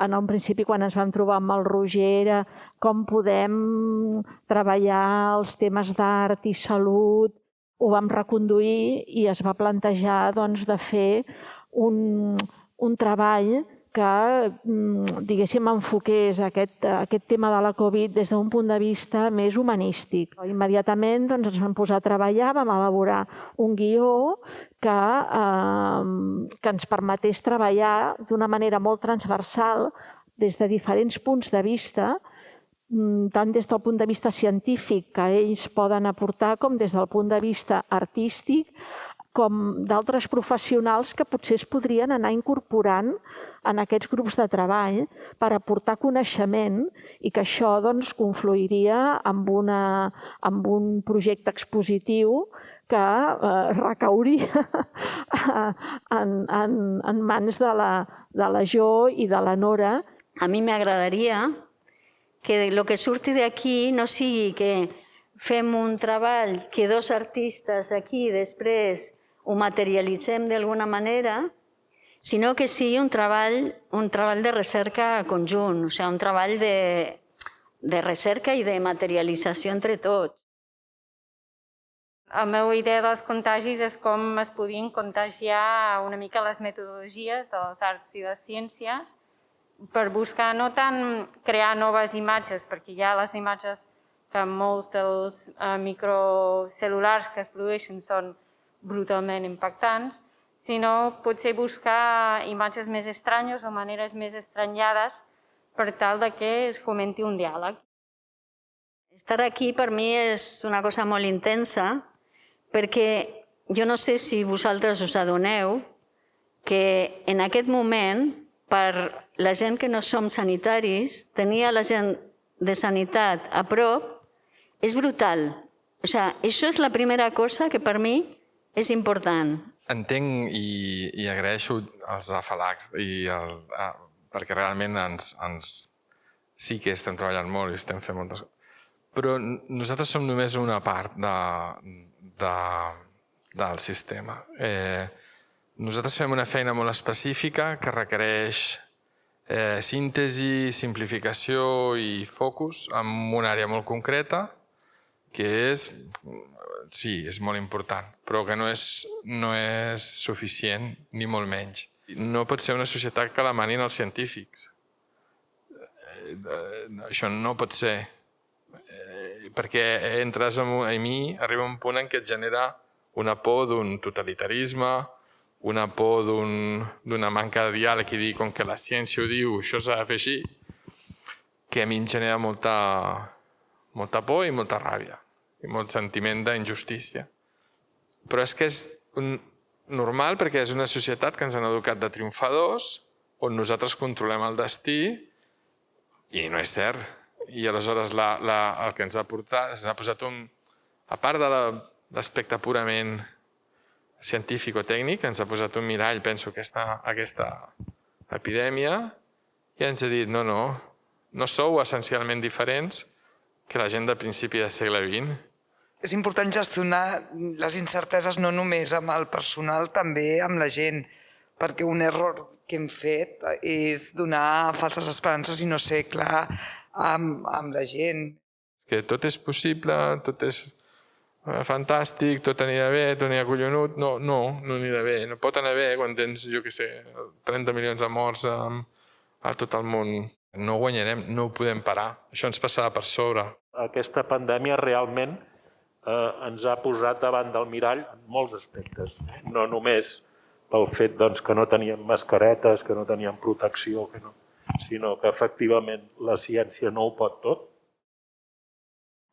En un principi, quan ens vam trobar amb el Roger, era com podem treballar els temes d'art i salut. Ho vam reconduir i es va plantejar de fer un treball que, diguéssim, enfoqués aquest tema de la Covid des d'un punt de vista més humanístic. Immediatament ens vam posar a treballar, vam elaborar un guió que ens permetés treballar d'una manera molt transversal des de diferents punts de vista, tant des del punt de vista científic que ells poden aportar com des del punt de vista artístic, com d'altres professionals que potser es podrien anar incorporant en aquests grups de treball per aportar coneixement i que això confluiria amb un projecte expositiu que recauria en mans de la Jo i de la Nora. A mi m'agradaria que el que surti d'aquí no sigui que fem un treball que dos artistes aquí després ho materialitzem d'alguna manera, sinó que sigui un treball de recerca conjunt, o sigui, un treball de recerca i de materialització entre tots. La meva idea dels contagis és com es podien contagiar una mica les metodologies de les arts i les ciències per buscar no tant crear noves imatges, perquè ja les imatges que molts dels microcel·lulars que es produeixen són brutalment impactants, sinó potser buscar imatges més estranyes o maneres més estranyades per tal de que es fomenti un diàleg. Estar aquí per mi és una cosa molt intensa, perquè jo no sé si vosaltres us adoneu que en aquest moment, per la gent que no som sanitaris, tenir la gent de sanitat a prop és brutal. O sigui, això és la primera cosa que per mi és important. Entenc i agraeixo els afalacs perquè realment sí que estem treballant molt i estem fent moltes coses. Però nosaltres som només una part del sistema. Nosaltres fem una feina molt específica que requereix síntesi, simplificació i focus en una àrea molt concreta que sí, és molt important, però que no és suficient, ni molt menys. No pot ser una societat que la manin els científics. Això no pot ser. Perquè entres a mi, arriba un punt en què et genera una por d'un totalitarisme, una por d'una manca de diàleg i dir, com que la ciència ho diu, això s'ha de fer així, que a mi em genera molta por i molta ràbia i molt sentiment d'injustícia. Però és que és normal perquè és una societat que ens han educat de triomfadors, on nosaltres controlem el destí, i no és cert. I aleshores el que ens ha portat, ens ha posat a part de l'aspecte purament científic o tècnic, ens ha posat un mirall, penso, aquesta epidèmia, i ens ha dit, no sou essencialment diferents que la gent de principi del segle XX. És important gestionar les incerteses no només amb el personal, també amb la gent, perquè un error que hem fet és donar falses esperances i no ser clar amb la gent. Que tot és possible, tot és fantàstic, tot anirà bé, tot anirà collonut. No anirà bé. No pot anar bé quan tens, 30 milions de morts a tot el món. No guanyarem, no ho podem parar. Això ens passarà per sobre. Aquesta pandèmia realment ens ha posat davant del mirall en molts aspectes. No només pel fet que no teníem mascaretes, que no teníem protecció, sinó que efectivament la ciència no ho pot tot.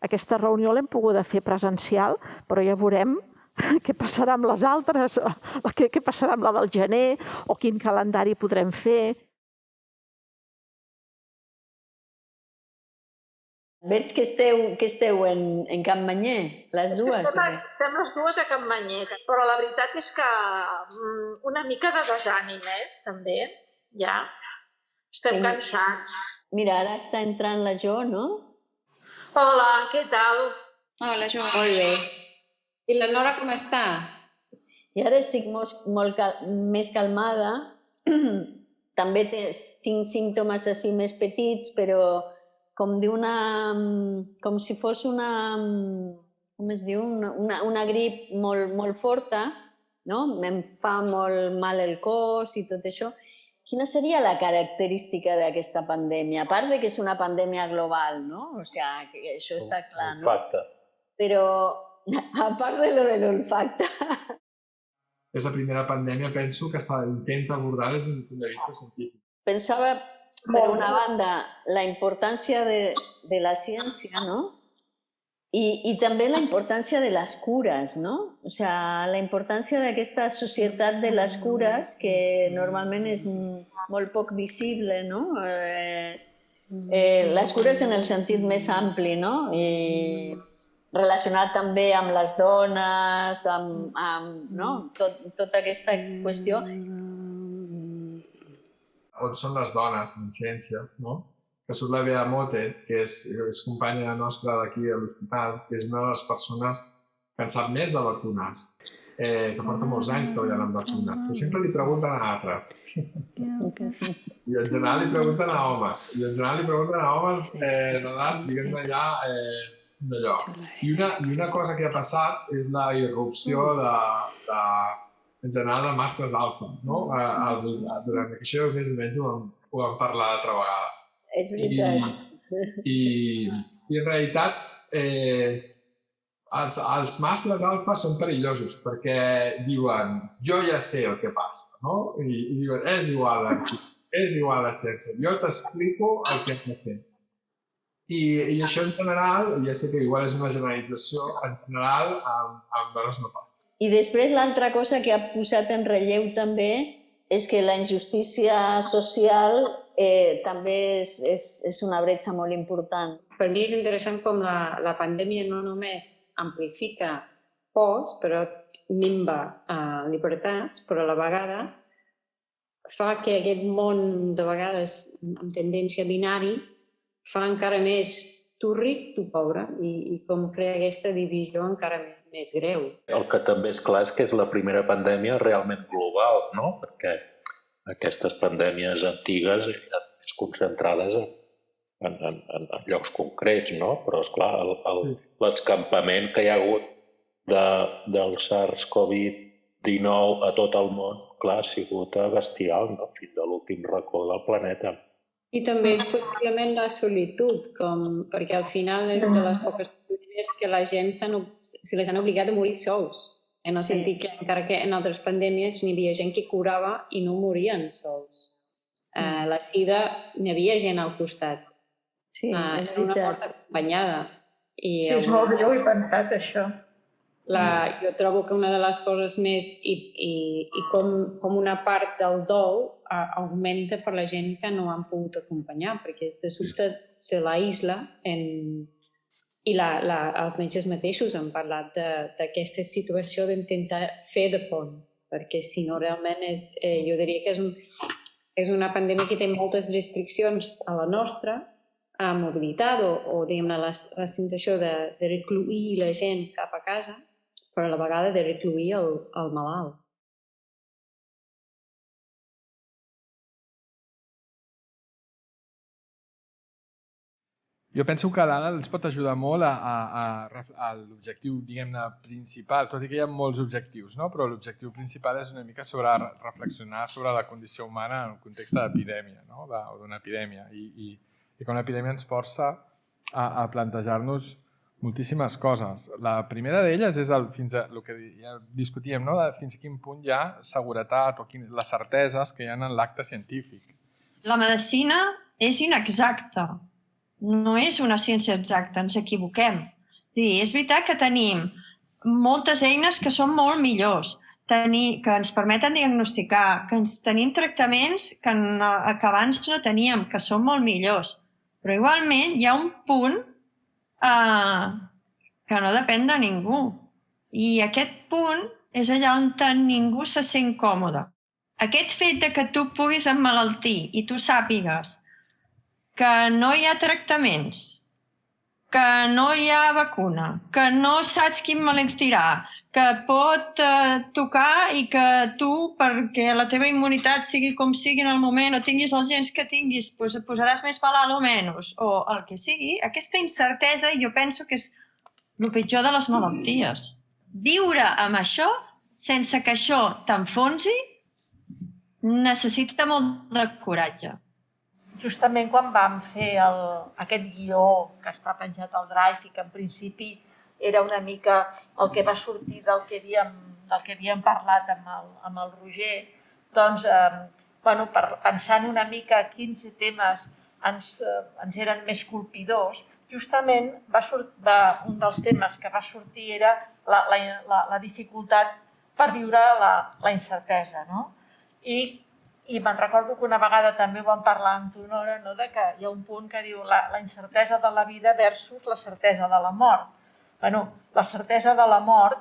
Aquesta reunió l'hem poguda fer presencial, però ja veurem què passarà amb les altres, què passarà amb la del gener, o quin calendari podrem fer. Veig que esteu en Campmanyer, les dues. Estem les dues a Campmanyer, però la veritat és que una mica de desànim, també, ja. Estem cansats. Mira, ara està entrant la Jo, no? Hola, què tal? Hola, Jo. Molt bé. I la Nora com està? I ara estic molt més calmada també tinc símptomes així més petits, però com si fos com es diu, una grip molt forta, no? Em fa molt mal el cos i tot això. Quina seria la característica d'aquesta pandèmia? A part de que és una pandèmia global, no? O sigui, que això està clar, no? Olfacte. Però, a part de lo de l'olfacte... És la primera pandèmia, penso, que s'intenta abordar des d'un punt de vista científic. Pensava, per una banda, la importància de la ciència, no? I també la importància de les cures, no? O sigui, la importància d'aquesta societat de les cures, que normalment és molt poc visible, no? Les cures en el sentit més ampli, no? I relacionat també amb les dones, amb tota aquesta qüestió. On són les dones en ciència, no? Que surt la Bea Mote, que és companya nostra d'aquí a l'hospital, que és una de les persones que en sap més de vacunes, que porta molts anys treballant amb vacunes, però sempre li pregunten a altres. I en general li pregunten a homes, d'edat, diguem-ne ja, d'allò. I una cosa que ha passat és la irrupció en general, de mascles alfa, no? Durant això més o menys ho vam parlar l'altra vegada. És veritat. I en realitat els mascles alfa són perillosos perquè diuen jo ja sé el que passa, no? I diuen és igual a ciència, jo t'explico el que hem de fer. I això en general, ja sé que igual és una generalització, en general amb dones no passa. I després l'altra cosa que ha posat en relleu també és que la injustícia social també és una bretxa molt important. Per mi és interessant com la pandèmia no només amplifica pors, però minva llibertats, però a la vegada fa que aquest món, de vegades amb tendència binari, fa encara més tu ric, tu pobre, i com crea aquesta divisió encara més greu. El que també és clar és que és la primera pandèmia realment global, no? Perquè aquestes pandèmies antigues eren més concentrades en llocs concrets, no? Però, esclar, l'escampament que hi ha hagut del SARS-CoV-19 a tot el món, clar, ha sigut bestial, no? Fins a l'últim racó del planeta. I també és possiblement la solitud, perquè al final és de les poques maneres que la gent se les han obligat a morir sols. En el sentit que, encara que en altres pandèmies n'hi havia gent que curava i no morien sols. La sida n'hi havia gent al costat. Sí, és era una mort acompanyada. Sí, és molt greu, he pensat això. Jo trobo que una de les coses més i com una part del dol augmenta per la gent que no han pogut acompanyar, perquè de sobte se l'aïsla i els metges mateixos han parlat d'aquesta situació d'intentar fer de pont, perquè si no realment jo diria que és una pandèmia que té moltes restriccions a la nostra, a mobilitat o diguem-ne la sensació de recluir la gent cap a casa, però a la vegada de recluir el malalt. Jo penso que l'Anna ens pot ajudar molt a l'objectiu, diguem-ne, principal, tot i que hi ha molts objectius, no? Però l'objectiu principal és una mica sobre reflexionar sobre la condició humana en un context d'epidèmia, no? O d'una epidèmia. I que una epidèmia ens força a plantejar-nos moltíssimes coses. La primera d'elles és fins a el que ja discutíem, no? Fins a quin punt hi ha seguretat o les certeses que hi ha en l'acte científic. La medicina és inexacta. No és una ciència exacta, ens equivoquem. És veritat que tenim moltes eines que són molt millors, que ens permeten diagnosticar, que tenim tractaments que abans no teníem, que són molt millors. Però igualment hi ha un punt que no depèn de ningú. I aquest punt és allà on ningú se sent còmode. Aquest fet que tu puguis emmalaltir i tu sàpigues que no hi ha tractaments, que no hi ha vacuna, que no saps quin malaltirà, que et pot tocar i que tu, perquè la teva immunitat sigui com sigui en el moment o tinguis els gens que tinguis, doncs et posaràs més malalt o menys, o el que sigui. Aquesta incertesa jo penso que és el pitjor de les malalties. Viure amb això, sense que això t'enfonsi, necessita molt de coratge. Justament quan vam fer aquest guió que està penjat al Drive i que en principi era una mica el que va sortir del que havíem parlat amb el Roger, doncs, pensant una mica quins temes ens eren més colpidors, justament un dels temes que va sortir era la dificultat per viure la incertesa. No? I me'n recordo que una vegada també ho vam parlar amb tu, Nora, no? Que hi ha un punt que diu la incertesa de la vida versus la certesa de la mort. La certesa de la mort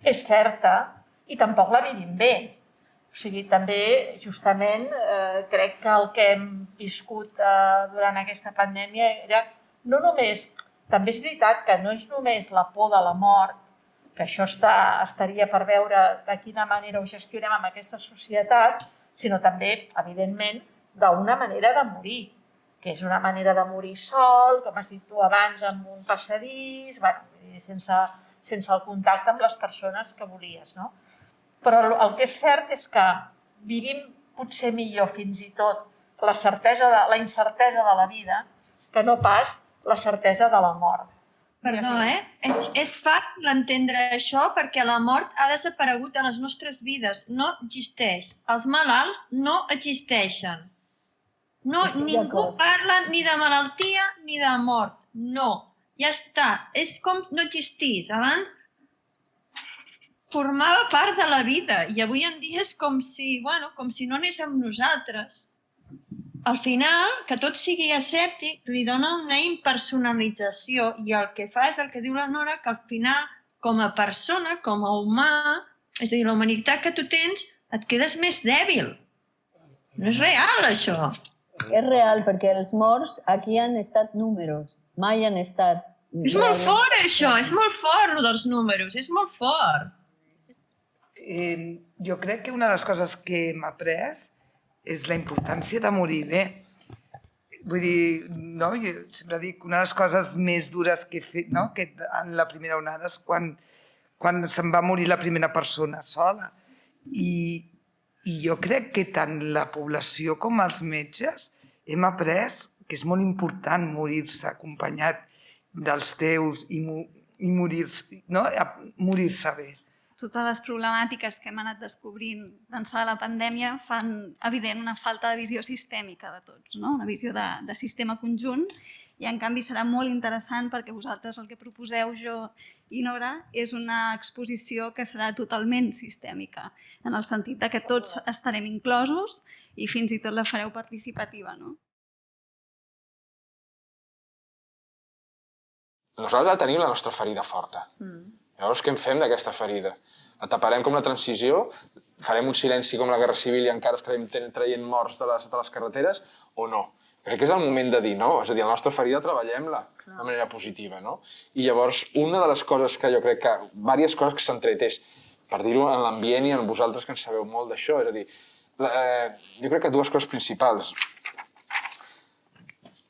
és certa i tampoc la vivim bé. O sigui, també, justament, crec que el que hem viscut durant aquesta pandèmia era no només, també és veritat que no és només la por de la mort, que això estaria per veure de quina manera ho gestionem amb aquesta societat, sinó també, evidentment, d'una manera de morir, que és una manera de morir sol, com has dit tu abans, amb un passadís, sense el contacte amb les persones que volies. No? Però el que és cert és que vivim potser millor fins i tot la incertesa de la vida que no pas la certesa de la mort. Perdó, és fàcil entendre això perquè la mort ha desaparegut de les nostres vides, no existeix. Els malalts no existeixen. No, ningú parla ni de malaltia ni de mort. No, ja està. És com no existís. Abans formava part de la vida i avui en dia és com si no anés amb nosaltres. Al final, que tot sigui escèptic, li dona una impersonalització i el que fa és el que diu la Nora, que al final, com a persona, com a humà, és a dir, la humanitat que tu tens, et quedes més dèbil. No és real, això. És real, perquè els morts aquí han estat números, mai han estat... És molt fort, això, és molt fort, el dels números, és molt fort. Jo crec que una de les coses que hem après és la importància de morir bé. Vull dir, no? Jo sempre dic que una de les coses més dures que he fet, no? Que en la primera onada és quan se'n va morir la primera persona sola. I jo crec que tant la població com els metges hem après que és molt important morir-se acompanyat dels teus i morir-se bé. Totes les problemàtiques que hem anat descobrint d'ençà de la pandèmia fan evident una falta de visió sistèmica de tots, no? Una visió de sistema conjunt, i en canvi serà molt interessant perquè vosaltres el que proposeu, jo i Nora, és una exposició que serà totalment sistèmica, en el sentit que tots estarem inclosos i fins i tot la fareu participativa, no? Nosaltres tenim la nostra ferida forta. Llavors, què en fem d'aquesta ferida? La taparem com la transició? Farem un silenci com la Guerra Civil i encara estarem traient morts de les carreteres? O no? Crec que és el moment de dir no. És a dir, la nostra ferida treballem-la de manera positiva, no? I llavors, una de les coses que jo crec que... Diverses coses que s'han tret és, per dir-ho en l'ambient i en vosaltres que en sabeu molt d'això, és a dir, jo crec que dues coses principals.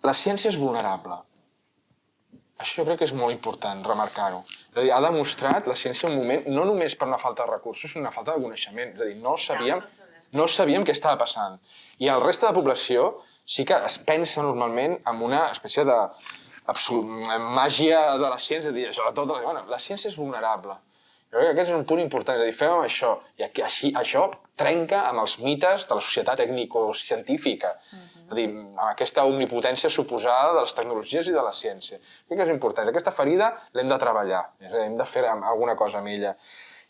La ciència és vulnerable. Això jo crec que és molt important remarcar-ho. És a dir, ha demostrat la ciència un moment, no només per una falta de recursos, sinó una falta de coneixement. És a dir, no sabíem què estava passant. I el reste de la població sí que es pensa normalment en una espècie de màgia de la ciència, és a dir, sobretot, la ciència és vulnerable. Jo crec que aquest és un punt important, és a dir, fem això, i així això trenca amb els mites de la societat tècnico-científica, és a dir, amb aquesta omnipotència suposada de les tecnologies i de la ciència. Crec que és important. Aquesta ferida l'hem de treballar, és a dir, hem de fer alguna cosa amb ella.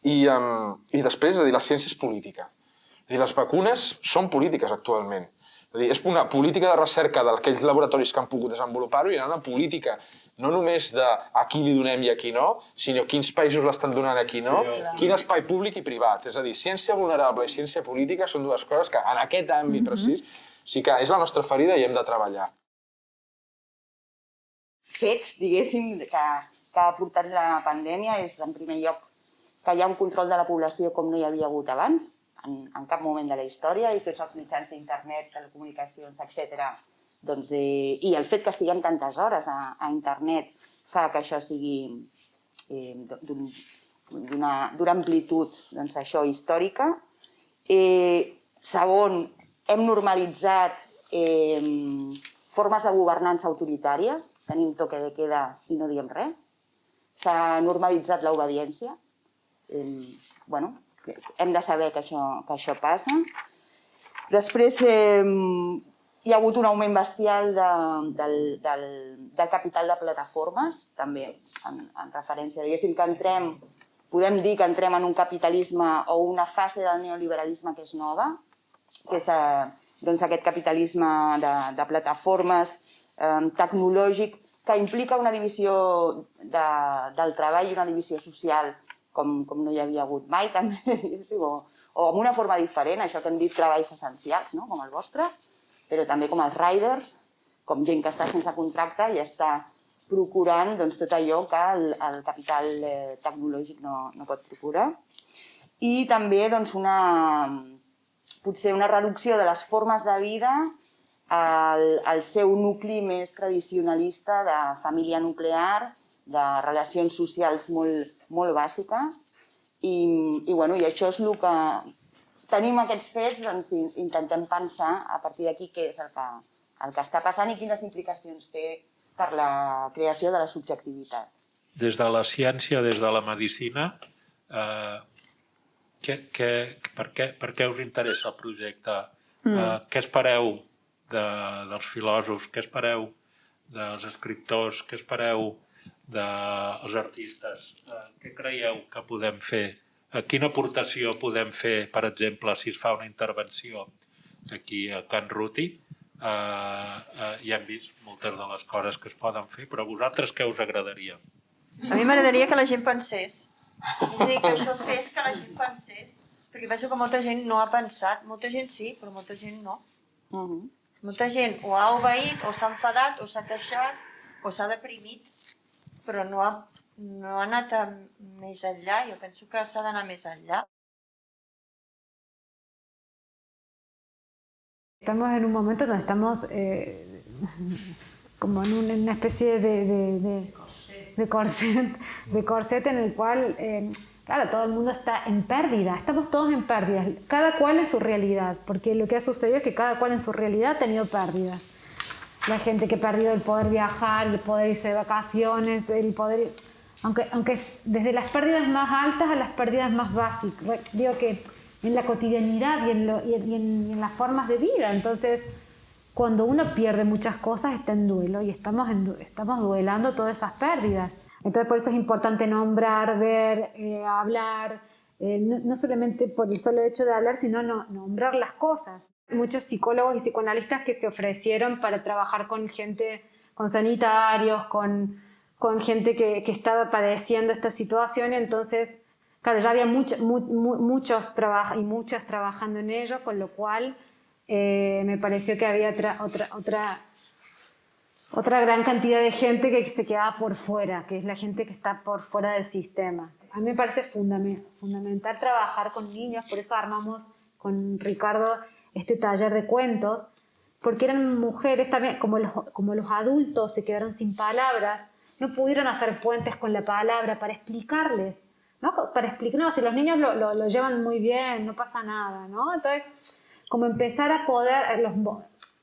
I després, és a dir, la ciència és política. És a dir, les vacunes són polítiques actualment. És a dir, és una política de recerca d'aquells laboratoris que han pogut desenvolupar-ho i una política no només de a qui li donem i a qui no, sinó quins països l'estan donant a qui no, quin espai públic i privat. És a dir, ciència vulnerable i ciència política són dues coses que en aquest àmbit precís sí que és la nostra ferida i hem de treballar. Fets, diguéssim, que ha portat la pandèmia és, en primer lloc, que hi ha un control de la població com no hi havia hagut abans, en cap moment de la història, i tots els mitjans d'internet, telecomunicacions, etc. I el fet que estiguem tantes hores a internet fa que això sigui d'una amplitud històrica. Segon, hem normalitzat formes de governança autoritàries, tenim toque de queda i no diem res. S'ha normalitzat l'obediència. Hem de saber que això passa. Després hi ha hagut un augment bestial del capital de plataformes, també en referència, diguéssim que podem dir que entrem en un capitalisme o una fase del neoliberalisme que és nova, que és aquest capitalisme de plataformes tecnològic que implica una divisió del treball i una divisió social com no hi havia hagut mai, també, o amb una forma diferent, això que hem dit treballs essencials, com el vostre, però també com els riders, com gent que està sense contracte i està procurant tot allò que el capital tecnològic no pot procurar. I també potser una reducció de les formes de vida al seu nucli més tradicionalista de família nuclear, de relacions socials molt bàsiques. I això és el que tenim aquests fets, intentem pensar a partir d'aquí què és el que està passant i quines implicacions té per la creació de la subjectivitat. Des de la ciència, des de la medicina, per què us interessa el projecte? Què espereu dels filòsofs? Què espereu dels escriptors? Què espereu dels artistes? Què creieu que podem fer? Quina aportació podem fer, per exemple, si es fa una intervenció aquí a Can Ruti? Ja hem vist moltes de les coses que es poden fer, però a vosaltres què us agradaria? A mi m'agradaria que la gent pensés. És a dir, que això fes que la gent pensés. Perquè penso que molta gent no ha pensat. Molta gent sí, però molta gent no. Molta gent o ha obeït, o s'ha enfadat, o s'ha queixat, o s'ha deprimit, però no ha anat més enllà. Jo penso que s'ha d'anar més enllà. Estamos en un momento donde estamos como en una especie de corset en el cual, claro, todo el mundo está en pérdida, estamos todos en pérdidas, cada cual en su realidad, porque lo que ha sucedido es que cada cual en su realidad ha tenido pérdidas. La gente que ha perdido el poder viajar, el poder irse de vacaciones, el poder... Aunque desde las pérdidas más altas a las pérdidas más básicas, digo que en la cotidianidad y en las formas de vida. Entonces, cuando uno pierde muchas cosas, está en duelo y estamos duelando todas esas pérdidas. Entonces, por eso es importante nombrar, ver, hablar, no solamente por el solo hecho de hablar, sino nombrar las cosas. Muchos psicólogos y psicoanalistas que se ofrecieron para trabajar con gente, con sanitarios, con gente que estaba padeciendo esta situación, entonces... Claro, ya había muchos y muchas trabajando en ello, con lo cual me pareció que había otra gran cantidad de gente que se quedaba por fuera, que es la gente que está por fuera del sistema. A mí me parece fundamental trabajar con niños, por eso armamos con Ricardo este taller de cuentos, porque eran mujeres también, como los adultos se quedaron sin palabras, no pudieron hacer puentes con la palabra para explicarles. ¿No? Si los niños lo llevan muy bien, no pasa nada, ¿no? Entonces, como empezar a poder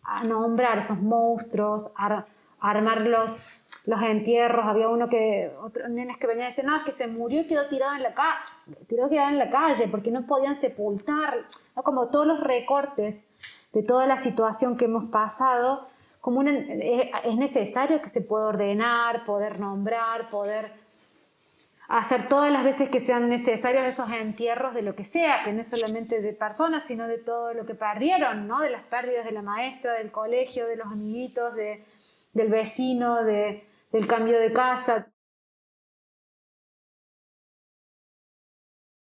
a nombrar esos monstruos, a armar los entierros. Había otros nenes que venían a decir, no, es que se murió y quedó tirado en la calle porque no podían sepultar, ¿no? Como todos los recortes de toda la situación que hemos pasado, es necesario que se pueda ordenar, poder nombrar, poder hacer todas las veces que sean necesarios esos entierros de lo que sea, que no es solamente de personas, sino de todo lo que perdieron, ¿no? De las pérdidas de la maestra, del colegio, de los amiguitos, del vecino, del cambio de casa.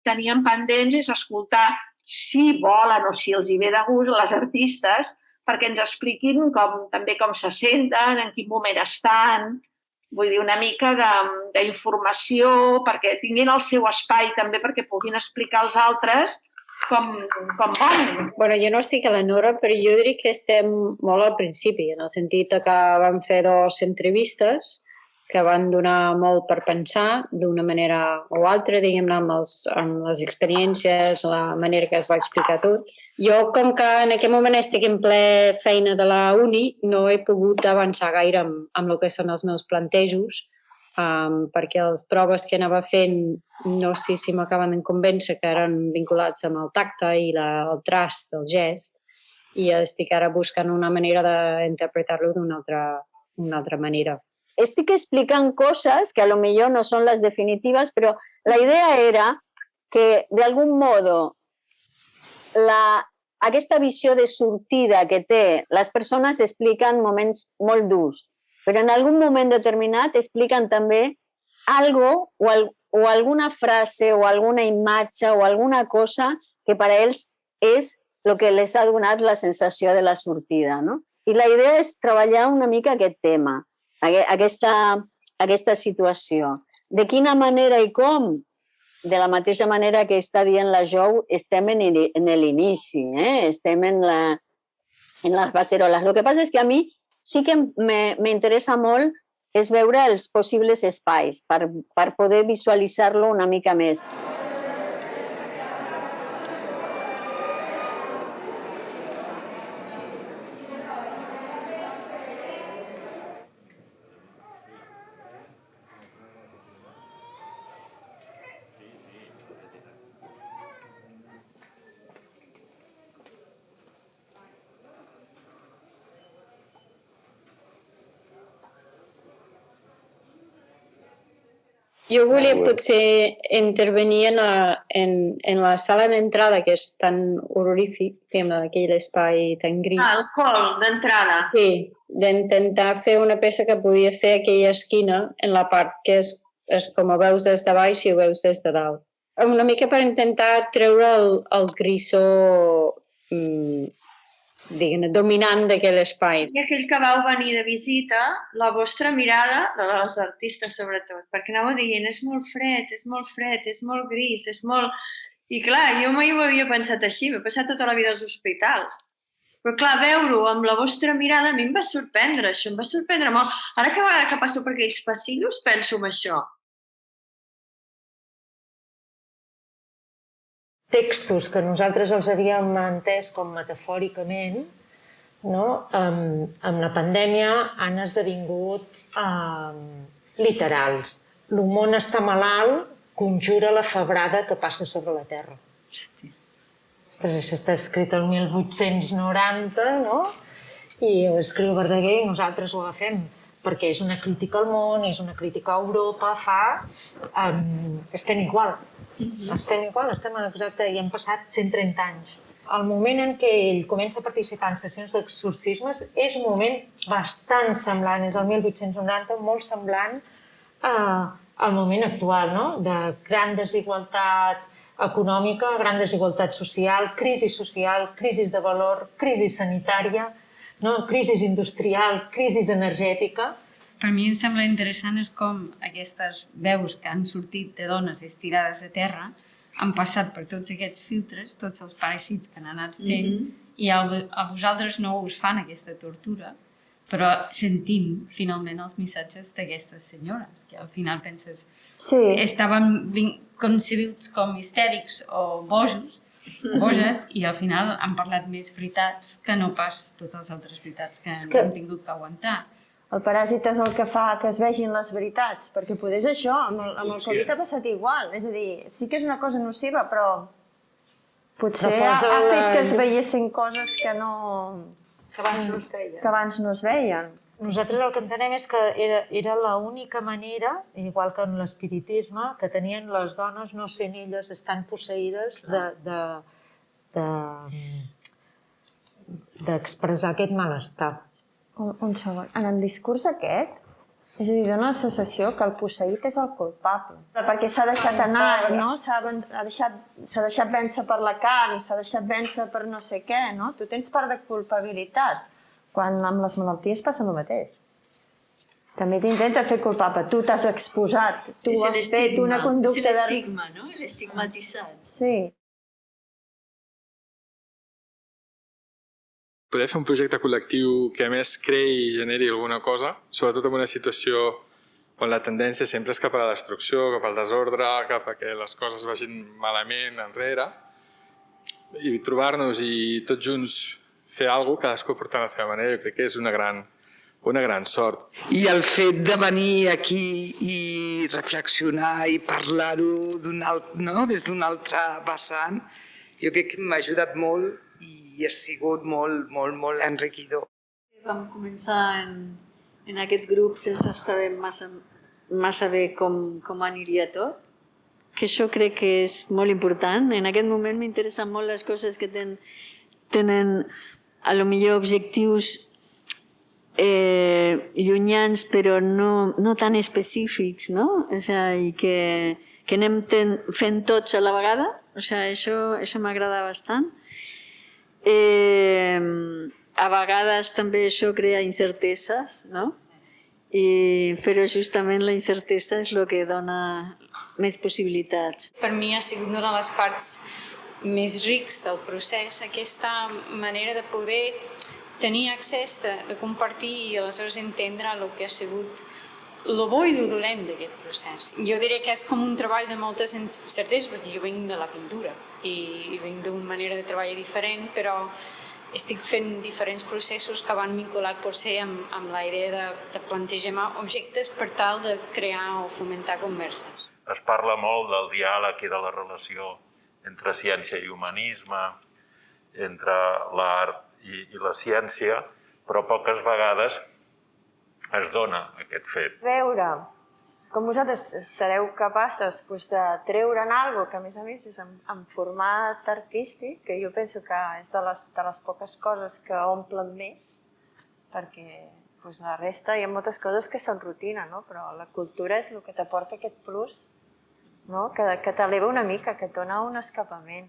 Teníem pendents és escoltar si volen o si els hi ve de gust les artistes perquè ens expliquin també com se senten, en quin moment estan, Vull dir, una mica d'informació perquè tinguin el seu espai també perquè puguin explicar als altres com volen. Bueno, jo no estic a la Nora, però jo diria que estem molt al principi, en el sentit que vam fer 2 entrevistes que van donar molt per pensar d'una manera o altra, diguem-ne, amb les experiències, la manera que es va explicar tot. Jo, com que en aquest moment estic en ple feina de la uni, no he pogut avançar gaire amb el que són els meus plantejos, perquè les proves que anava fent no sé si m'acaben de convèncer que eren vinculats amb el tacte i el traç del gest, i estic ara buscant una manera d'interpretar-lo d'una altra manera. Estic explicant coses que a lo millor no són les definitives, però la idea era que, de algun modo, aquesta visió de sortida que té, les persones expliquen moments molt durs, però en algun moment determinat expliquen també algo o alguna frase o alguna imatge o alguna cosa que per a ells és el que les ha donat la sensació de la sortida, no? I la idea és treballar una mica aquest tema, aquesta situació. De quina manera i com? De la mateixa manera que està dient la Jo, estem en l'inici, estem en les beceroles. El que passa és que a mi sí que m'interessa molt és veure els possibles espais per poder visualitzar-lo una mica més. Jo volia potser intervenir en la sala d'entrada, que és tan horrorífic, aquell espai tan gris. El hall d'entrada. Sí, d'intentar fer una peça que podia fer aquella esquina en la part que és com ho veus des de baix i ho veus des de dalt. Una mica per intentar treure el grisó dominant d'aquell espai. I aquell que vau venir de visita, la vostra mirada, la de les artistes sobretot, perquè anàveu dient és molt fred, és molt fred, és molt gris, és molt... I clar, jo mai ho havia pensat així, m'he passat tota la vida als hospitals. Però clar, veure-ho amb la vostra mirada a mi em va sorprendre, això em va sorprendre molt. Ara cada vegada que passo per aquells passillos penso en això. Textos que nosaltres els havíem entès com metafòricament, no? Amb la pandèmia han esdevingut literals. El món està malalt, conjura la febrada que passa sobre la Terra. Hòstia. Això està escrit el 1890, no? I ho escriu Verdaguer i nosaltres ho agafem, perquè és una crítica al món, és una crítica a Europa, estem igual. Estem exacte, i han passat 130 anys. El moment en què ell comença a participar en sessions d'exorcismes és un moment bastant semblant, és el 1890, molt semblant al moment actual, no? De gran desigualtat econòmica, gran desigualtat social, crisi de valor, crisi sanitària, no? Crisi industrial, crisi energètica. Per mi em sembla interessant és com aquestes veus que han sortit de dones estirades a terra han passat per tots aquests filtres, tots els paràsits que han anat fent, i a vosaltres no us fan aquesta tortura, però sentim finalment els missatges d'aquestes senyores, que al final penses estaven concebuts com histèrics o bojos, boges, i al final han parlat més veritats que no pas totes les altres veritats que han tingut que aguantar. El paràsit és el que fa que es vegin les veritats, perquè potser és això, amb el Covid ha passat igual. És a dir, sí que és una cosa nociva, però potser ha fet que es veiessin coses que abans no es veien. Nosaltres el que entenem és que era l'única manera, igual que en l'espiritisme, que tenien les dones, no sent elles, estan posseïdes d'expressar aquest malestar. Un segon. En el discurs aquest, és a dir, dona la sensació que el posseït és el culpable. Perquè s'ha deixat anar, no? S'ha deixat vèncer per la carn, s'ha deixat vèncer per no sé què, no? Tu tens part de culpabilitat, quan amb les malalties passa el mateix. També t'intenta fer culpable. Tu t'has exposat, tu has fet una conducta de... És l'estigma, no? L'estigmatitzat. Sí. Poder fer un projecte col·lectiu que a més creï i generi alguna cosa, sobretot en una situació on la tendència sempre és cap a la destrucció, cap al desordre, cap a que les coses vagin malament enrere, i trobar-nos i tots junts fer alguna cosa, cadascú portant la seva manera, jo crec que és una gran sort. I el fet de venir aquí i reflexionar i parlar-ho des d'un altre vessant, jo crec que m'ha ajudat molt i ha sigut molt, molt, molt enriquidor. Vam començar en aquest grup sense saber massa bé com aniria tot, que això crec que és molt important. En aquest moment m'interessen molt les coses que tenen a lo millor objectius llunyans però no tan específics, no? O sigui, i que anem fent tots a la vegada. O sigui, això m'agrada bastant. A vegades també això crea incerteses, no? Però justament la incertesa és el que dona més possibilitats. Per mi ha sigut una de les parts més rics del procés, aquesta manera de poder tenir accés, de compartir i aleshores entendre el que ha sigut el bo i el dolent d'aquest procés. Jo diré que és com un treball de moltes incerteses, perquè jo vinc de la pintura i vinc d'una manera de treballar diferent, però estic fent diferents processos que van vinculat potser amb la idea de plantejar objectes per tal de crear o fomentar converses. Es parla molt del diàleg i de la relació entre ciència i humanisme, entre l'art i la ciència, però poques vegades es dona aquest fet. Veure com vosaltres sereu capaces de treure'n alguna que a més és en format artístic, que jo penso que és de les poques coses que omplen més, perquè la resta hi ha moltes coses que són rutina, però la cultura és el que t'aporta aquest plus, que t'eleva una mica, que et dona un escapament.